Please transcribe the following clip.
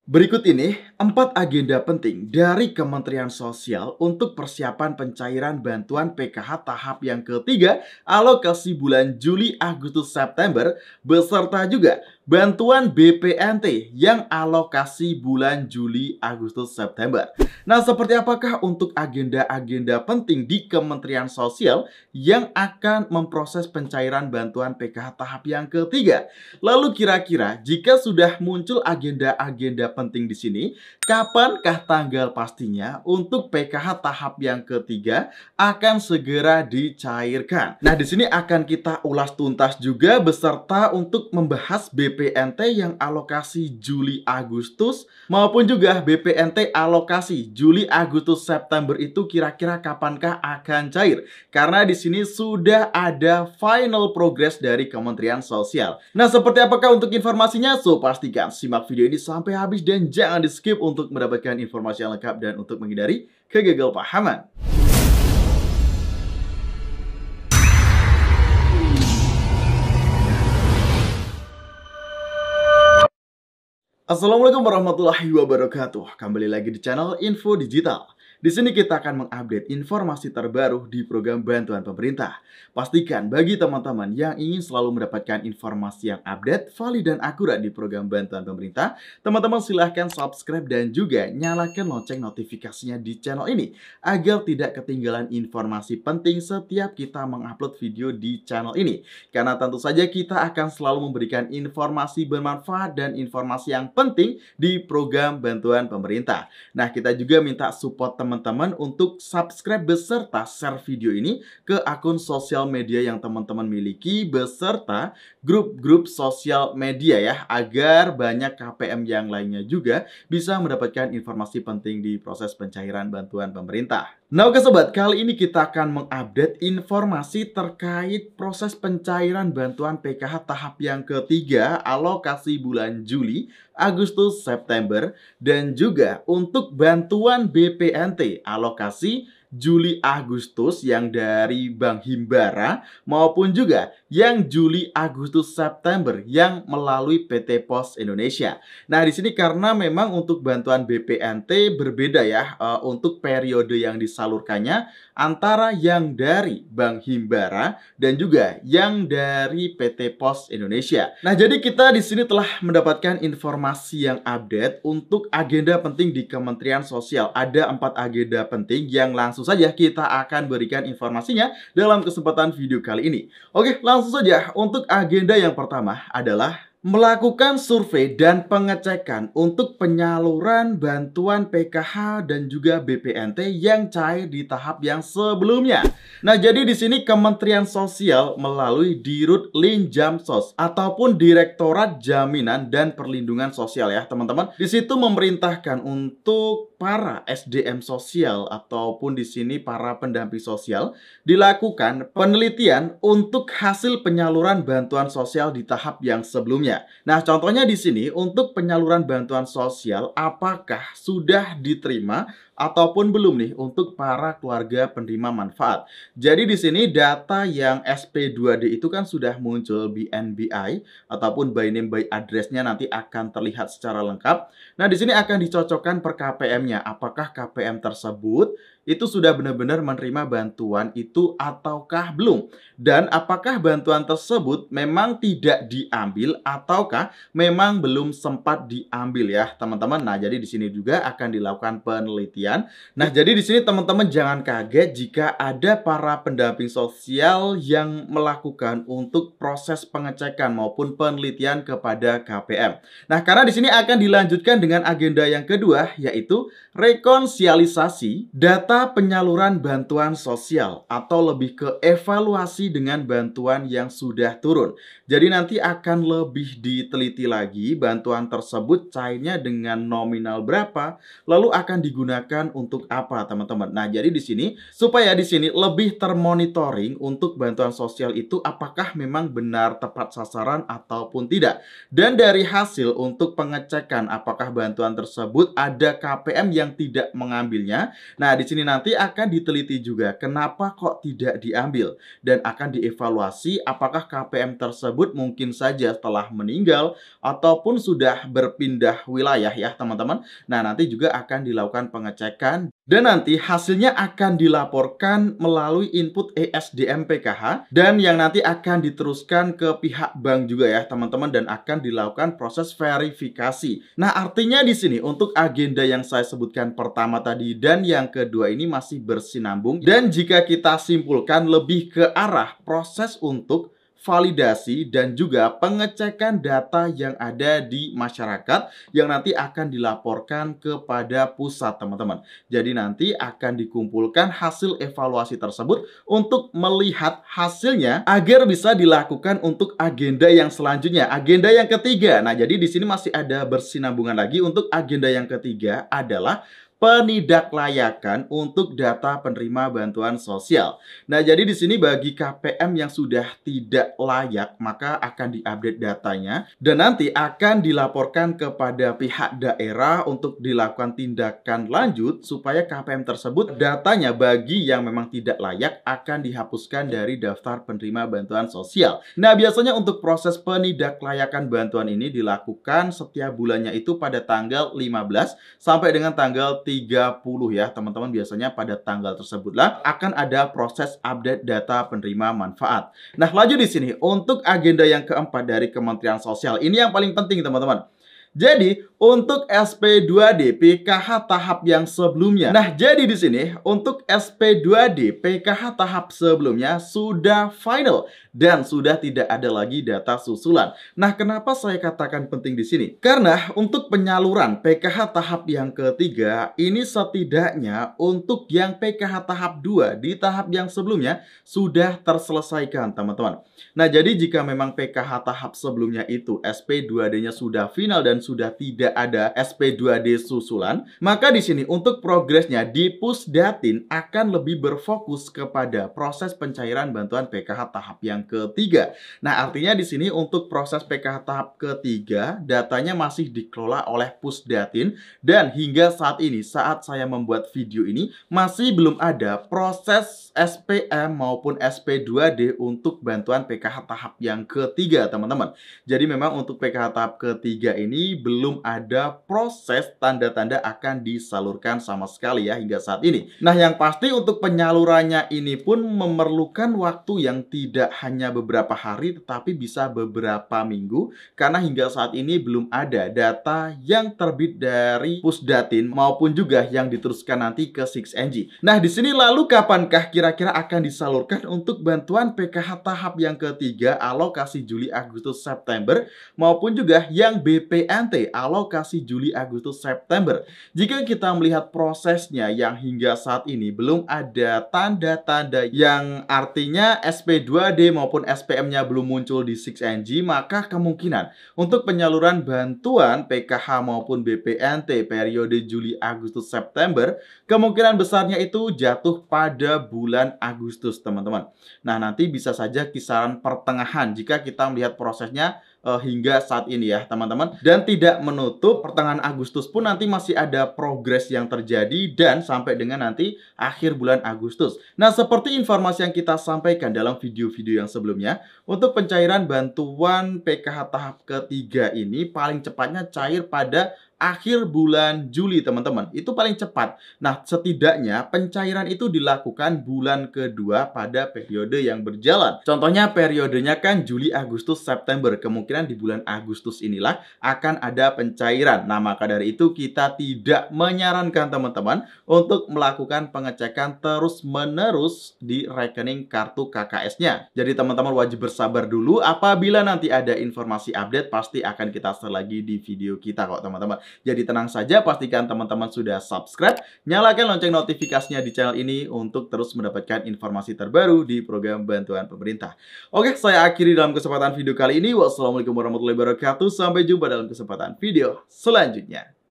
Berikut ini 4 agenda penting dari Kementerian Sosial untuk persiapan pencairan bantuan PKH tahap yang ketiga alokasi bulan Juli, Agustus, September beserta juga bantuan BPNT yang alokasi bulan Juli, Agustus, September. Nah, seperti apakah untuk agenda-agenda penting di Kementerian Sosial yang akan memproses pencairan bantuan PKH tahap yang ketiga? Lalu kira-kira jika sudah muncul agenda-agenda penting di sini, kapankah tanggal pastinya untuk PKH tahap yang ketiga akan segera dicairkan? Nah, di sini akan kita ulas tuntas juga beserta untuk membahas BPNT yang alokasi Juli Agustus maupun juga BPNT alokasi Juli Agustus September itu kira-kira kapankah akan cair? Karena di sini sudah ada final progress dari Kementerian Sosial. Nah, seperti apakah untuk informasinya? So, pastikan simak video ini sampai habis dan jangan di-skip untuk mendapatkan informasi yang lengkap dan untuk menghindari kegagalpahaman. Assalamualaikum warahmatullahi wabarakatuh. Kembali lagi di channel Info Digital. Di sini kita akan mengupdate informasi terbaru di program bantuan pemerintah. Pastikan bagi teman-teman yang ingin selalu mendapatkan informasi yang update, valid, dan akurat di program bantuan pemerintah, teman-teman silahkan subscribe dan juga nyalakan lonceng notifikasinya di channel ini agar tidak ketinggalan informasi penting setiap kita mengupload video di channel ini. Karena tentu saja kita akan selalu memberikan informasi bermanfaat dan informasi yang penting di program bantuan pemerintah. Nah, kita juga minta support teman-teman untuk subscribe beserta share video ini ke akun sosial media yang teman-teman miliki beserta grup-grup sosial media ya, agar banyak KPM yang lainnya juga bisa mendapatkan informasi penting di proses pencairan bantuan pemerintah. Nah, oke sobat, kali ini kita akan mengupdate informasi terkait proses pencairan bantuan PKH tahap yang ketiga alokasi bulan Juli, Agustus, September, dan juga untuk bantuan BPNT alokasi Juli Agustus yang dari Bank Himbara maupun juga yang Juli Agustus September yang melalui PT Pos Indonesia. Nah, di sini karena memang untuk bantuan BPNT berbeda ya untuk periode yang disalurkannya antara yang dari Bank Himbara dan juga yang dari PT Pos Indonesia. Nah, jadi kita di sini telah mendapatkan informasi yang update untuk agenda penting di Kementerian Sosial. Ada 4 agenda penting yang langsung saja kita akan berikan informasinya dalam kesempatan video kali ini. Oke, langsung saja untuk agenda yang pertama adalah melakukan survei dan pengecekan untuk penyaluran bantuan PKH dan juga BPNT yang cair di tahap yang sebelumnya. Nah, jadi di sini Kementerian Sosial melalui Dirut Linjamsos ataupun Direktorat Jaminan dan Perlindungan Sosial ya, teman-teman. Di situ memerintahkan untuk para SDM sosial ataupun di sini para pendamping sosial dilakukan penelitian untuk hasil penyaluran bantuan sosial di tahap yang sebelumnya. Nah, contohnya di sini untuk penyaluran bantuan sosial apakah sudah diterima ataupun belum nih untuk para keluarga penerima manfaat. Jadi di sini data yang SP2D itu kan sudah muncul BNBI ataupun by name by address-nya nanti akan terlihat secara lengkap. Nah, di sini akan dicocokkan per KPM-nya. Apakah KPM tersebut itu sudah benar-benar menerima bantuan itu ataukah belum? Dan apakah bantuan tersebut memang tidak diambil ataukah memang belum sempat diambil ya, teman-teman. Nah, jadi di sini juga akan dilakukan penelitian. Nah, jadi di sini teman-teman jangan kaget jika ada para pendamping sosial yang melakukan untuk proses pengecekan maupun penelitian kepada KPM. Nah, karena di sini akan dilanjutkan dengan agenda yang kedua yaitu rekonsialisasi data penyaluran bantuan sosial atau lebih ke evaluasi dengan bantuan yang sudah turun. Jadi nanti akan lebih diteliti lagi bantuan tersebut cairnya dengan nominal berapa, lalu akan digunakan digunakan untuk apa, teman-teman? Nah, jadi di sini supaya di sini lebih termonitoring untuk bantuan sosial itu apakah memang benar tepat sasaran ataupun tidak. Dan dari hasil untuk pengecekan apakah bantuan tersebut ada KPM yang tidak mengambilnya. Nah, di sini nanti akan diteliti juga kenapa kok tidak diambil dan akan dievaluasi apakah KPM tersebut mungkin saja telah meninggal ataupun sudah berpindah wilayah ya, teman-teman. Nah, nanti juga akan dilakukan pengecekan dan nanti hasilnya akan dilaporkan melalui input ESDM PKH dan yang nanti akan diteruskan ke pihak bank juga ya, teman-teman, dan akan dilakukan proses verifikasi. Nah, artinya di sini untuk agenda yang saya sebutkan pertama tadi dan yang kedua ini masih bersinambung dan jika kita simpulkan lebih ke arah proses untuk validasi dan juga pengecekan data yang ada di masyarakat yang nanti akan dilaporkan kepada pusat, teman-teman. Jadi nanti akan dikumpulkan hasil evaluasi tersebut untuk melihat hasilnya agar bisa dilakukan untuk agenda yang selanjutnya, agenda yang ketiga. Nah, jadi di sini masih ada bersinambungan lagi untuk agenda yang ketiga adalah penidaklayakan untuk data penerima bantuan sosial. Nah, jadi di sini bagi KPM yang sudah tidak layak, maka akan diupdate datanya dan nanti akan dilaporkan kepada pihak daerah untuk dilakukan tindakan lanjut supaya KPM tersebut datanya bagi yang memang tidak layak akan dihapuskan dari daftar penerima bantuan sosial. Nah, biasanya untuk proses penidaklayakan bantuan ini dilakukan setiap bulannya itu pada tanggal 15 sampai dengan tanggal 30 ya, teman-teman. Biasanya pada tanggal tersebutlah akan ada proses update data penerima manfaat. Nah, lanjut di sini untuk agenda yang keempat dari Kementerian Sosial. Ini yang paling penting, teman-teman. Jadi, untuk SP2D PKH tahap yang sebelumnya. Nah, jadi di sini untuk SP2D PKH tahap sebelumnya sudah final dan sudah tidak ada lagi data susulan. Nah, kenapa saya katakan penting di sini? Karena untuk penyaluran PKH tahap yang ketiga ini setidaknya untuk yang PKH tahap 2 di tahap yang sebelumnya sudah terselesaikan, teman-teman. Nah, jadi jika memang PKH tahap sebelumnya itu SP2D-nya sudah final dan sudah tidak ada SP2D susulan, maka di sini untuk progresnya di Pusdatin akan lebih berfokus kepada proses pencairan bantuan PKH tahap yang ketiga. Nah, artinya di sini untuk proses PKH tahap ketiga datanya masih dikelola oleh Pusdatin dan hingga saat ini saat saya membuat video ini masih belum ada proses SPM maupun SP2D untuk bantuan PKH tahap yang ketiga, teman-teman. Jadi memang untuk PKH tahap ketiga ini belum ada proses tanda-tanda akan disalurkan sama sekali ya hingga saat ini. Nah, yang pasti untuk penyalurannya ini pun memerlukan waktu yang tidak hanya beberapa hari tetapi bisa beberapa minggu karena hingga saat ini belum ada data yang terbit dari Pusdatin maupun juga yang diteruskan nanti ke 6NG. Nah, di sini lalu kapankah kira-kira akan disalurkan untuk bantuan PKH tahap yang ketiga alokasi Juli, Agustus, September maupun juga yang BPNT alokasi Juli, Agustus, September. Jika kita melihat prosesnya yang hingga saat ini belum ada tanda-tanda yang artinya SP2D maupun SPM-nya belum muncul di 6NG, maka kemungkinan untuk penyaluran bantuan PKH maupun BPNT periode Juli, Agustus, September kemungkinan besarnya itu jatuh pada bulan Agustus, teman-teman. Nah, nanti bisa saja kisaran pertengahan jika kita melihat prosesnya hingga saat ini ya, teman-teman. Dan tidak menutup pertengahan Agustus pun nanti masih ada progres yang terjadi dan sampai dengan nanti akhir bulan Agustus. Nah, seperti informasi yang kita sampaikan dalam video-video yang sebelumnya, untuk pencairan bantuan PKH tahap ketiga ini paling cepatnya cair pada akhir bulan Juli, teman-teman. Itu paling cepat. Nah, setidaknya pencairan itu dilakukan bulan kedua pada periode yang berjalan. Contohnya periodenya kan Juli, Agustus, September. Kemungkinan di bulan Agustus inilah akan ada pencairan. Nah, maka dari itu kita tidak menyarankan teman-teman untuk melakukan pengecekan terus-menerus di rekening kartu KKS-nya. Jadi teman-teman wajib bersabar dulu. Apabila nanti ada informasi update, pasti akan kita share lagi di video kita kok, teman-teman. Jadi tenang saja, pastikan teman-teman sudah subscribe, nyalakan lonceng notifikasinya di channel ini untuk terus mendapatkan informasi terbaru di program bantuan pemerintah. Oke, saya akhiri dalam kesempatan video kali ini. Wassalamualaikum warahmatullahi wabarakatuh. Sampai jumpa dalam kesempatan video selanjutnya.